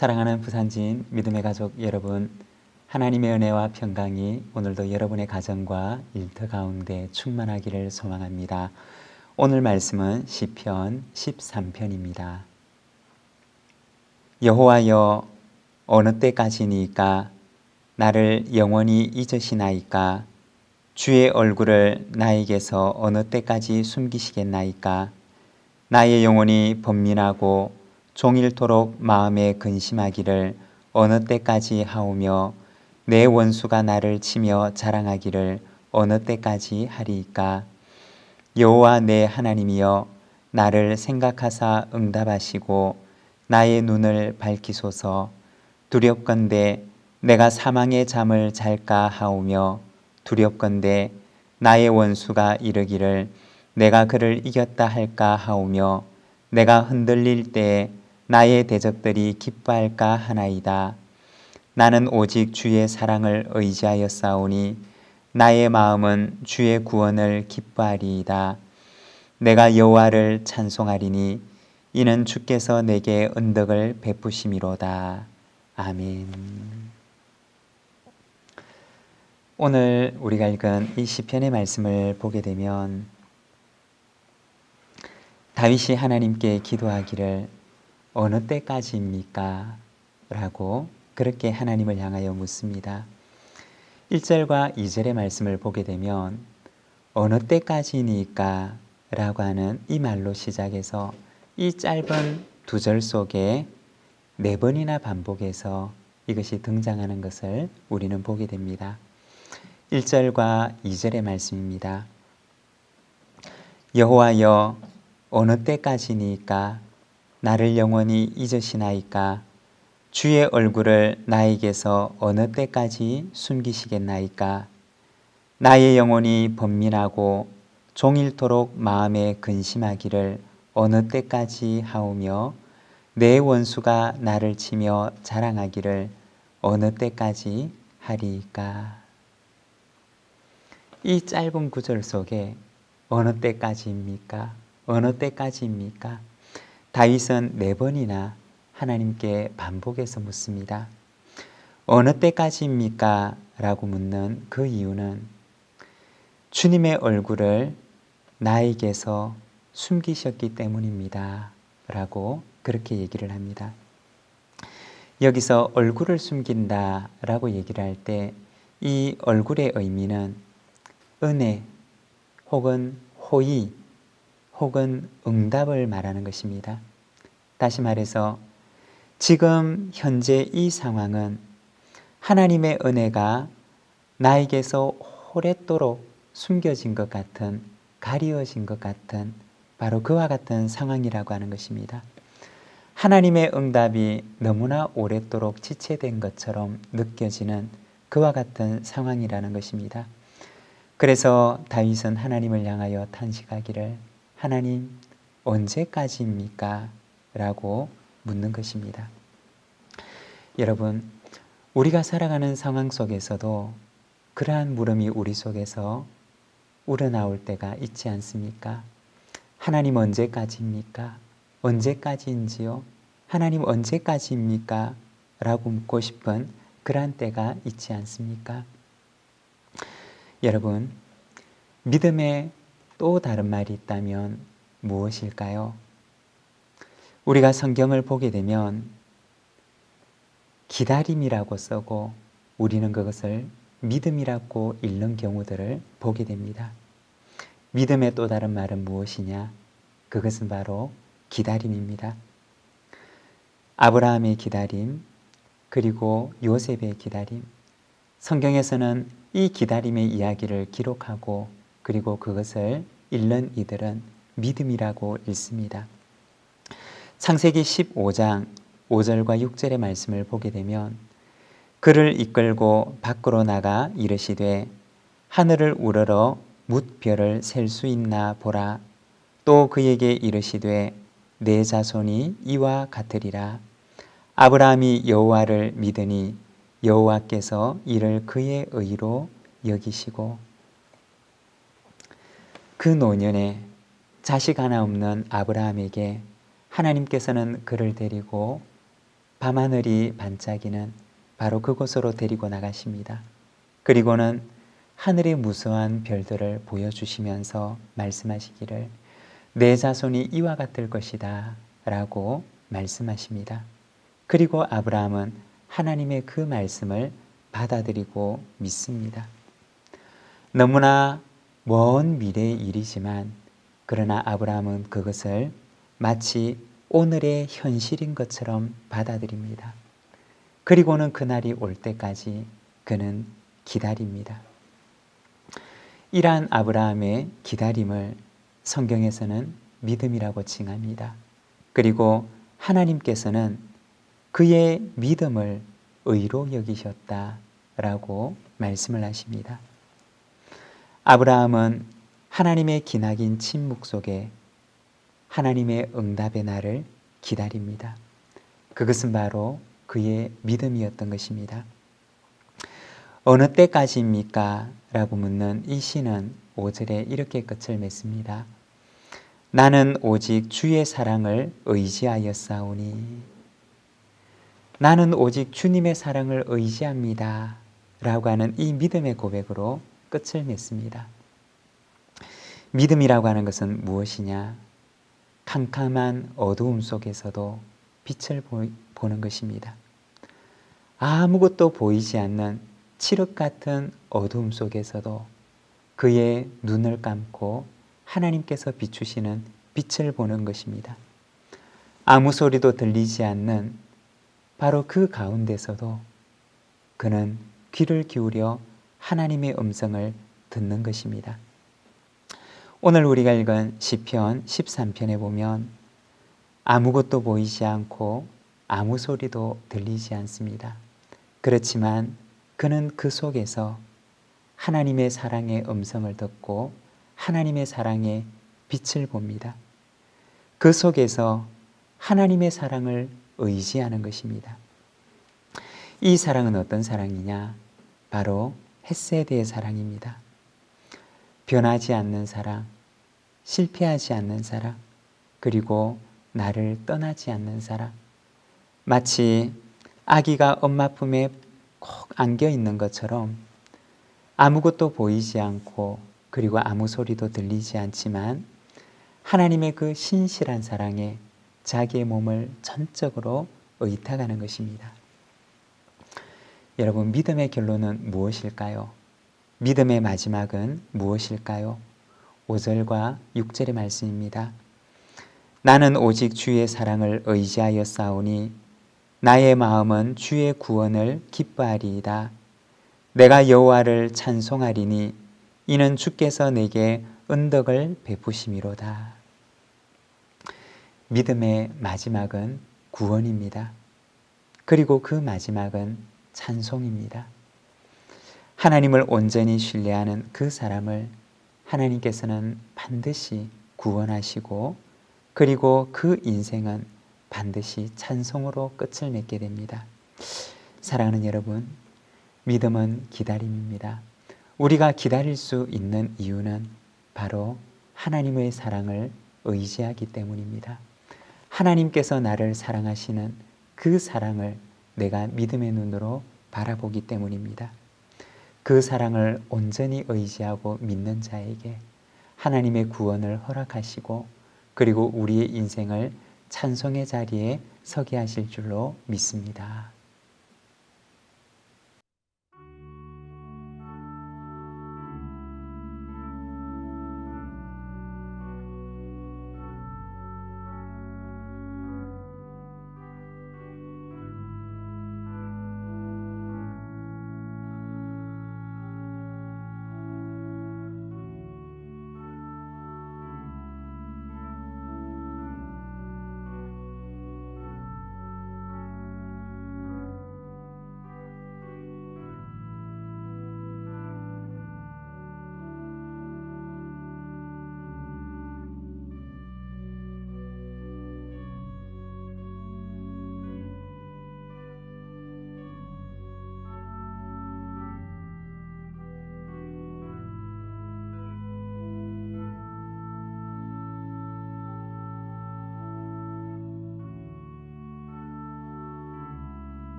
사랑하는 부산진 믿음의 가족 여러분, 하나님의 은혜와 평강이 오늘도 여러분의 가정과 일터 가운데 충만하기를 소망합니다. 오늘 말씀은 시편 13편입니다. 여호와여, 어느 때까지니까 나를 영원히 잊으시나이까? 주의 얼굴을 나에게서 어느 때까지 숨기시겠나이까? 나의 영혼이 번민하고 종일토록 마음에 근심하기를 어느 때까지 하오며 내 원수가 나를 치며 자랑하기를 어느 때까지 하리이까? 여호와 내 하나님이여, 나를 생각하사 응답하시고 나의 눈을 밝히소서. 두렵건대 내가 사망의 잠을 잘까 하오며 두렵건대 나의 원수가 이르기를 내가 그를 이겼다 할까 하오며 내가 흔들릴 때에 나의 대적들이 기뻐할까 하나이다. 나는 오직 주의 사랑을 의지하여 싸우니 나의 마음은 주의 구원을 기뻐하리이다. 내가 여호와를 찬송하리니 이는 주께서 내게 은덕을 베푸심이로다. 아멘. 오늘 우리가 읽은 이 시편의 말씀을 보게 되면 다윗이 하나님께 기도하기를 어느 때까지입니까? 라고 그렇게 하나님을 향하여 묻습니다. 1절과 2절의 말씀을 보게 되면 어느 때까지니까? 라고 하는 이 말로 시작해서 이 짧은 두 절 속에 4번이나 반복해서 이것이 등장하는 것을 우리는 보게 됩니다. 1절과 2절의 말씀입니다. 여호와여, 어느 때까지니까? 나를 영원히 잊으시나이까? 주의 얼굴을 나에게서 어느 때까지 숨기시겠나이까? 나의 영혼이 번민하고 종일토록 마음에 근심하기를 어느 때까지 하오며 내 원수가 나를 치며 자랑하기를 어느 때까지 하리이까? 이 짧은 구절 속에 어느 때까지입니까? 어느 때까지입니까? 다윗은 4번이나 하나님께 반복해서 묻습니다. 어느 때까지입니까? 라고 묻는 그 이유는 주님의 얼굴을 나에게서 숨기셨기 때문입니다. 라고 그렇게 얘기를 합니다. 여기서 얼굴을 숨긴다 라고 얘기를 할 때 이 얼굴의 의미는 은혜 혹은 호의 혹은 응답을 말하는 것입니다. 다시 말해서 지금 현재 이 상황은 하나님의 은혜가 나에게서 오랫도록 숨겨진 것 같은, 가리워진 것 같은 바로 그와 같은 상황이라고 하는 것입니다. 하나님의 응답이 너무나 오랫도록 지체된 것처럼 느껴지는 그와 같은 상황이라는 것입니다. 그래서 다윗은 하나님을 향하여 탄식하기를 하나님, 언제까지입니까? 라고 묻는 것입니다. 여러분, 우리가 살아가는 상황 속에서도 그러한 물음이 우리 속에서 우러나올 때가 있지 않습니까? 하나님 언제까지입니까? 언제까지인지요? 하나님 언제까지입니까? 라고 묻고 싶은 그러한 때가 있지 않습니까? 여러분, 믿음의 또 다른 말이 있다면 무엇일까요? 우리가 성경을 보게 되면 기다림이라고 쓰고 우리는 그것을 믿음이라고 읽는 경우들을 보게 됩니다. 믿음의 또 다른 말은 무엇이냐? 그것은 바로 기다림입니다. 아브라함의 기다림, 그리고 요셉의 기다림. 성경에서는 이 기다림의 이야기를 기록하고 그리고 그것을 읽는 이들은 믿음이라고 읽습니다. 창세기 15장 5절과 6절의 말씀을 보게 되면 그를 이끌고 밖으로 나가 이르시되 하늘을 우러러 뭇별을 셀 수 있나 보라. 또 그에게 이르시되 내 자손이 이와 같으리라. 아브라함이 여호와를 믿으니 여호와께서 이를 그의 의로 여기시고. 그 노년에 자식 하나 없는 아브라함에게 하나님께서는 그를 데리고 밤하늘이 반짝이는 바로 그곳으로 데리고 나가십니다. 그리고는 하늘의 무수한 별들을 보여주시면서 말씀하시기를 내 자손이 이와 같을 것이다 라고 말씀하십니다. 그리고 아브라함은 하나님의 그 말씀을 받아들이고 믿습니다. 너무나 먼 미래의 일이지만 그러나 아브라함은 그것을 마치 오늘의 현실인 것처럼 받아들입니다. 그리고는 그날이 올 때까지 그는 기다립니다. 이러한 아브라함의 기다림을 성경에서는 믿음이라고 칭합니다. 그리고 하나님께서는 그의 믿음을 의로 여기셨다라고 말씀을 하십니다. 아브라함은 하나님의 기나긴 침묵 속에 하나님의 응답의 날을 기다립니다. 그것은 바로 그의 믿음이었던 것입니다. 어느 때까지입니까? 라고 묻는 이 시는 5절에 이렇게 끝을 맺습니다. 나는 오직 주의 사랑을 의지하였사오니 나는 오직 주님의 사랑을 의지합니다 라고 하는 이 믿음의 고백으로 끝을 맺습니다. 믿음이라고 하는 것은 무엇이냐? 캄캄한 어두움 속에서도 빛을 보는 것입니다. 아무것도 보이지 않는 칠흑 같은 어두움 속에서도 그의 눈을 감고 하나님께서 비추시는 빛을 보는 것입니다. 아무 소리도 들리지 않는 바로 그 가운데서도 그는 귀를 기울여 하나님의 음성을 듣는 것입니다. 오늘 우리가 읽은 시편 13편에 보면 아무것도 보이지 않고 아무 소리도 들리지 않습니다. 그렇지만 그는 그 속에서 하나님의 사랑의 음성을 듣고 하나님의 사랑의 빛을 봅니다. 그 속에서 하나님의 사랑을 의지하는 것입니다. 이 사랑은 어떤 사랑이냐? 바로 헤세드의 사랑입니다. 변하지 않는 사랑, 실패하지 않는 사랑, 그리고 나를 떠나지 않는 사랑. 마치 아기가 엄마 품에 꼭 안겨 있는 것처럼 아무것도 보이지 않고 그리고 아무 소리도 들리지 않지만 하나님의 그 신실한 사랑에 자기의 몸을 전적으로 의탁하는 것입니다. 여러분, 믿음의 결론은 무엇일까요? 믿음의 마지막은 무엇일까요? 5절과 6절의 말씀입니다. 나는 오직 주의 사랑을 의지하였사오니 나의 마음은 주의 구원을 기뻐하리이다. 내가 여호와를 찬송하리니 이는 주께서 내게 은덕을 베푸심이로다. 믿음의 마지막은 구원입니다. 그리고 그 마지막은 찬송입니다. 하나님을 온전히 신뢰하는 그 사람을 하나님께서는 반드시 구원하시고 그리고 그 인생은 반드시 찬송으로 끝을 맺게 됩니다. 사랑하는 여러분, 믿음은 기다림입니다. 우리가 기다릴 수 있는 이유는 바로 하나님의 사랑을 의지하기 때문입니다. 하나님께서 나를 사랑하시는 그 사랑을 내가 믿음의 눈으로 바라보기 때문입니다. 그 사랑을 온전히 의지하고 믿는 자에게 하나님의 구원을 허락하시고 그리고 우리의 인생을 찬송의 자리에 서게 하실 줄로 믿습니다.